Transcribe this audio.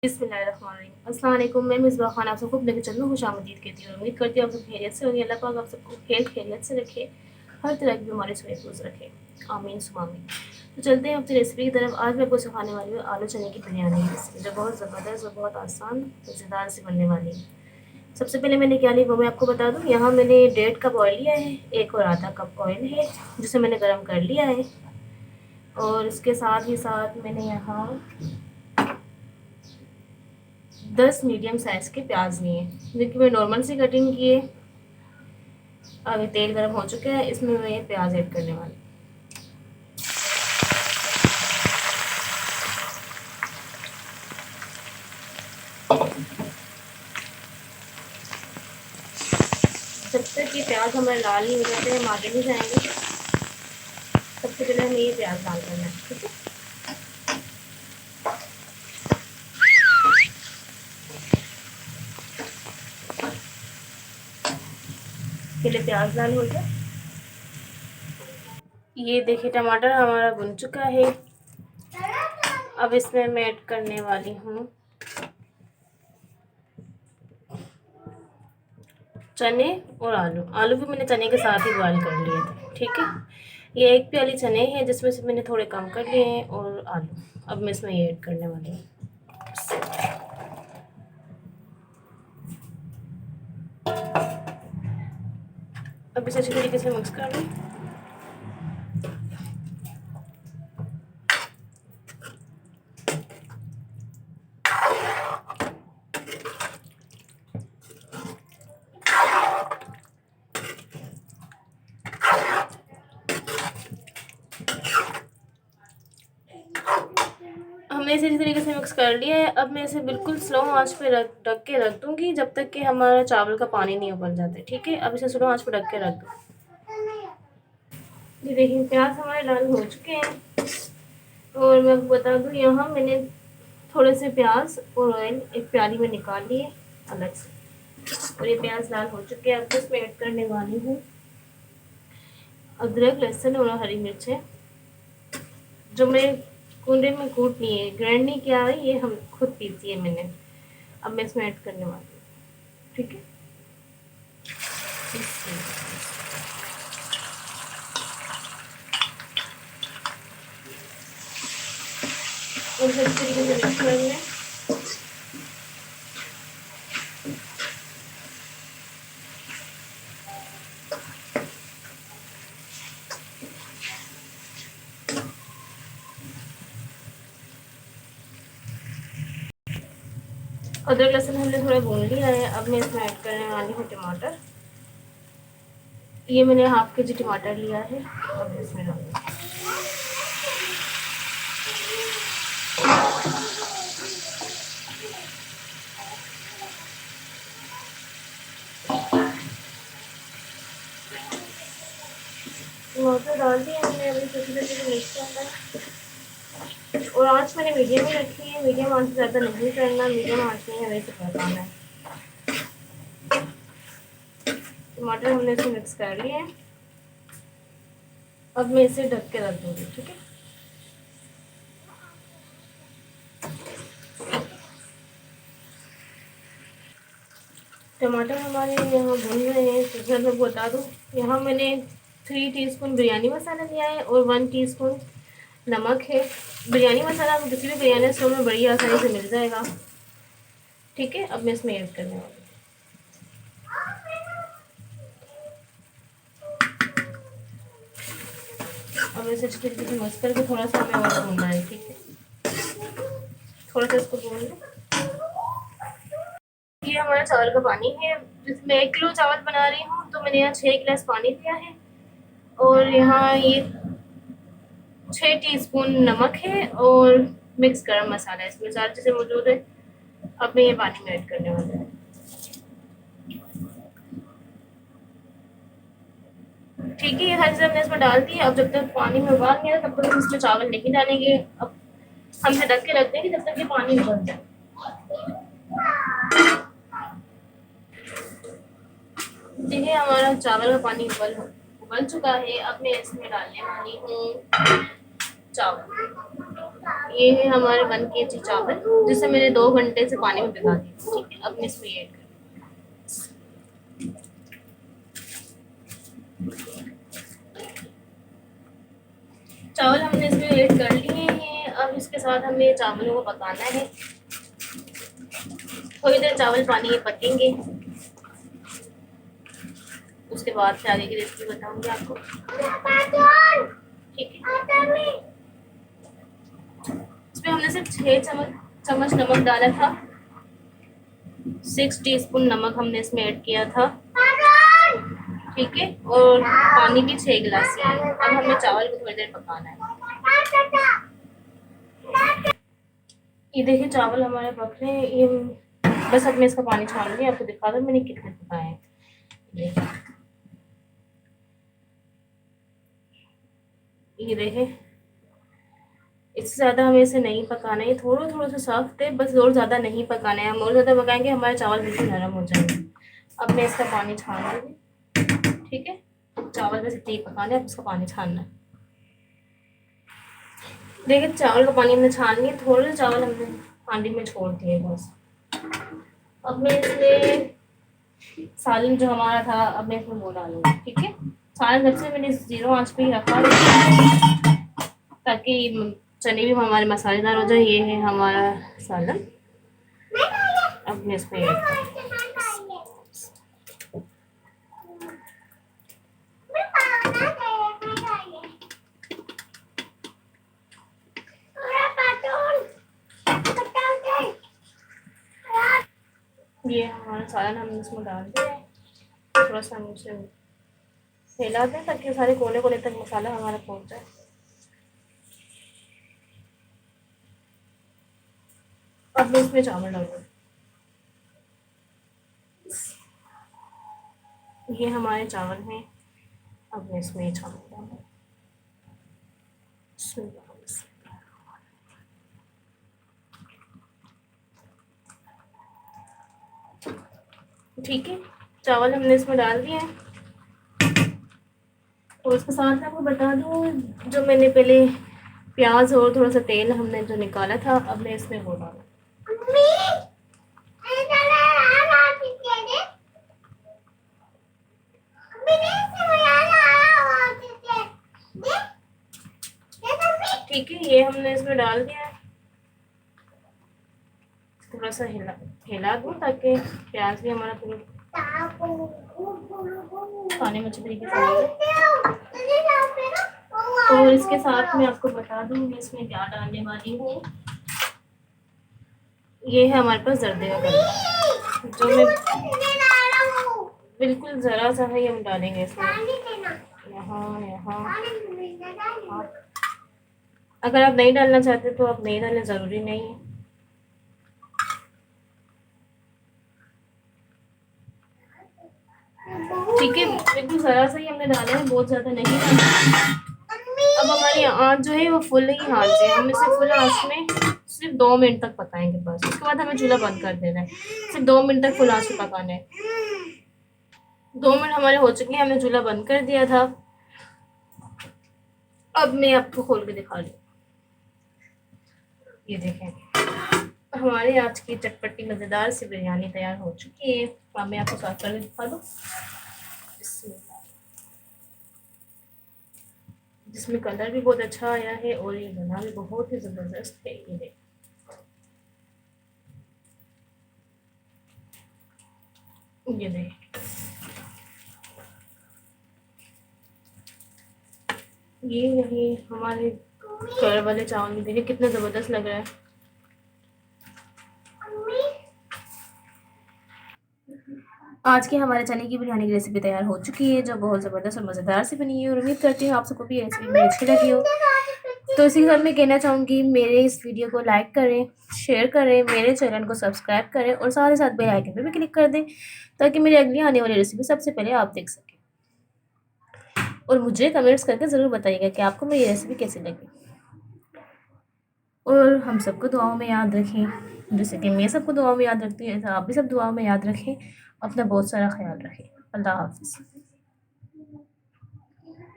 बिस्मिल्लाहिर्रहमानिर्रहीम। अस्सलाम वालेकुम। मैं मिसबाह खान आप सबको अपने किचन में खुशामदीद कहती हूँ। उम्मीद करती हूँ आप सब खैरियत से होंगे। अल्लाह पाक आप सबको खैरियत से रखे, हर तरह की बीमारी से महफूज रखे, आमीन सुमा आमीन। तो चलते हैं अपनी रेसिपी की तरफ। आज मैं आपको सिखाने वाली हूँ आलू चने की बिरयानी की रेसिपी, जो बहुत ज़बरदस्त और बहुत आसान मज़ेदार से बनने वाली है। सबसे पहले मैंने क्या लिया वो मैं आपको बता दूँ। यहाँ मैंने 1.5 कप ऑयल लिया है, 1 और आधा कप ऑयल है जिसे मैंने गर्म कर लिया है। और इसके साथ ही साथ मैंने यहाँ 10 मीडियम साइज़ के प्याज लिए, जिनकी मैं नॉर्मल सी कटिंग की है। अभी तेल गर्म हो चुका है, इसमें मैं ये प्याज ऐड करने वाली। जब तक ये प्याज हमारे लाल नहीं हो जाते हम आगे नहीं जाएंगे। सबसे पहले हमें ये प्याज डाल करना है, ठीक है। पहले प्याज लाल हो जाए। ये देखिए टमाटर हमारा भुन चुका है। अब इसमें मैं ऐड करने वाली हूँ चने और आलू। आलू भी मैंने चने के साथ ही बॉयल कर लिए थे, ठीक है। ये 1 प्याली चने हैं जिसमें से मैंने थोड़े कम कर लिए हैं, और आलू अब मैं इसमें ये ऐड करने वाली हूँ। अब इसे अच्छी तरीके से मिक्स कर लूँ। हमने इसे इसी तरीके से मिक्स कर लिया है। अब मैं इसे बिल्कुल स्लो आंच पे ढक के रख दूंगी जब तक कि हमारा चावल का पानी नहीं उबल जाता, ठीक है। अब इसे स्लो आंच पे ढक के रख दो। ये देखिए प्याज हमारे लाल हो चुके हैं। और मैं आपको बता दूं, यहाँ मैंने थोड़े से प्याज और ऑयल एक प्याली में निकाल लिए अलग से। और ये प्याज लाल हो चुके हैं। अब इसमें ऐड करने वाली हूँ अदरक, लहसुन और हरी मिर्चें, जो मैं कूंडे में कूट ली है, ग्राइंड नहीं किया है, ये हम खुद पीसी है मैंने। अब मैं इसमें ऐड करने वाली हूँ, ठीक है। और इस तरीके से मिक्स कर लें। अदरक लहसुन हमने थोड़ा भून लिया है। अब मैं इसमें ऐड करने वाली हूँ टमाटर। ये मैंने ½ kg टमाटर लिया है। अब इसमें डालूंगी। टमाटर डाल दिया मैंने। अभी छोटे मिक्स करना है। और आँच मैंने मीडियम ही रखी है। मीडियम आँच से ज़्यादा नहीं करना, मीडियम आँच में हमें इसे पकाना है। टमाटर हमने इसे मिक्स कर लिए हैं। अब मैं इसे ढक के रख दूँगी, ठीक है। टमाटर हमारे यहाँ भून रहे हैं। तो सर मैं बता दूँ, यहाँ मैंने 3 टीस्पून बिरयानी मसाला लिया है और 1 टीस्पून नमक है। बिरयानी मसाला आपको किसी भी बिरयानी स्टोर में बड़ी आसानी से मिल जाएगा, ठीक है। अब मैं इसमें ऐड करने वाली हूँ। अब इसे अच्छी तरीके से मिक्स करके थोड़ा सा हमें और भूनना है, ठीक है। थोड़ा सा इसको भून लो। ये हमारा चावल का पानी है। जिसमें 1 किलो चावल बना रही हूँ तो मैंने यहाँ 6 गिलास पानी दिया है। और यहाँ ये 6 टीस्पून नमक है और मिक्स गरम मसाला है, इसमें सारी चीज़ें मौजूद है। अब मैं ये पानी में ऐड करने वाली हूँ, ठीक है। ये हर चीज़ हमने इसमें डाल दी। अब जब तक पानी में उबाल नहीं आता तब तक हम इसमें चावल नहीं डालेंगे। अब हम इसे ढक के रख देंगे जब तक ये पानी उबल जाए। देखिए हमारा चावल का पानी उबल चुका है। अब मैं इसमें डालने वाली हूँ चावल। ये है हमारे 1 kg चावल, जिसे मैंने 2 घंटे से पानी में भिगा दिया। ठीक है, अब मैं इसमें ऐड कर, चावल हमने इसमें ऐड कर लिए हैं। अब इसके साथ हमें चावलों को पकाना है। थोड़ी देर चावल पानी में पकेंगे, उसके बाद फिर आगे की रेसिपी बताऊंगी आपको। ठीक है, इसमें हमने सिर्फ 6 चम्मच नमक डाला था। 6 टीस्पून नमक हमने इसमें ऐड किया था। ठीक है, और पानी भी 6 गिलास है। अब हमें चावल को थोड़ी देर पकाना है। ये देखिए चावल हमारे पक रहे हैं। ये बस अब मैं इसका पानी छान लूँगी, आपको दिखा दूँ मैंने कितने पकाए हैं। ये देखे, इससे ज़्यादा हमें इसे नहीं पकाना है। थोड़ा थोड़ा सा सॉफ्ट है बस, और ज़्यादा नहीं पकाना है। हम और ज़्यादा पकाएंगे हमारे चावल बिल्कुल नरम हो जाएंगे। अब मैं इसका पानी छान लूँगी। ठीक है, चावल बस इतने ही पकाना है, अब इसका पानी छानना है। देखिए चावल का पानी हमने छान लिया, थोड़े चावल हमने हांडी में छोड़ दिए बस। अब मैं इसमें सालन जो हमारा था, अब मैं इसमें वो डालूंगी। ठीक है, सालन जब से मैंने 0 आंच पे ही रखा ताकि चने भी हमारे मसालेदार हो जाए। ये है हमारा सालन। अब मैं इसमें ऐड करूँगी। ये हमारा सालन हमने इसमें डाल दिया है। थोड़ा सा हम इसे फैला दें ताकि सारे कोने कोने तक मसाला हमारा पहुंच जाए। अब मैं इसमें चावल डाल दूँ। ये हमारे चावल हैं। अब मैं इसमें चावल डालूँ। ठीक है, चावल हमने इसमें डाल दिए हैं। और उसके साथ आपको बता दूँ, जो मैंने पहले प्याज और थोड़ा सा तेल हमने जो निकाला था, अब मैं इसमें वो डालूँ। ठीक है, ये हमने इसमें डाल दिया है। थोड़ा सा हिला दूँ ताकि प्याज भी हमारा पूरा खाने में अच्छे तरीके से आ जाए। और इसके साथ मैं आपको बता दूँ मैं इसमें क्या डालने वाली हूँ। ये है हमारे पास जर्दे का कलर, जो मैं बिल्कुल ज़रा सा है, हम डालेंगे इसमें यहाँ यहाँ। अगर आप नहीं डालना चाहते तो आप नहीं डालना, ज़रूरी नहीं है। ठीक है, बिल्कुल ज़रा सा ही हमने डाला है, बहुत ज़्यादा नहीं डाला। अब हमारी आँच जो है वो फुल ही आँच है। हम इसे फुल आँच में सिर्फ 2 मिनट तक पकाएंगे बस। उसके बाद हमें चूल्हा बंद कर देना है। सिर्फ 2 मिनट तक फुल आँच में पकाना है। 2 मिनट हमारे हो चुके हैं, हमने चूल्हा बंद कर दिया था। अब मैं आपको खोल के दिखा रही हूँ। ये देखें, हमारे आज की चटपटी मज़ेदार सी बिरयानी तैयार हो चुकी है। अब मैं आपको सर्व करके दिखा दूँ, जिसमें कलर भी बहुत अच्छा आया है और ये बना भी बहुत ही ज़बरदस्त है। ये देखें, ये देखें, ये नहीं हमारे कलर वाले चावल भी देखिए कितना ज़बरदस्त लग रहा है। आज की हमारे चने की बिरयानी की रेसिपी तैयार हो चुकी है, जो बहुत ज़बरदस्त और मज़ेदार से बनी है। और उम्मीद करती हूँ आप सबको भी रेसिपी मेरी अच्छी लगी हो। तो इसी के साथ मैं कहना चाहूँगी, मेरे इस वीडियो को लाइक करें, शेयर करें, मेरे चैनल को सब्सक्राइब करें और साथ ही साथ बेल आइकन पर भी क्लिक कर दें ताकि मेरी अगली आने वाली रेसिपी सबसे पहले आप देख सकें। और मुझे कमेंट्स करके ज़रूर बताइएगा कि आपको मेरी रेसिपी कैसी लगी। और हम सबको दुआओं में याद रखें, जैसे कि मैं सबको दुआओं में याद रखती हूँ, ऐसा आप भी सब दुआओं में याद रखें। अपना बहुत सारा ख्याल रखें। अल्लाह हाफ़िज़।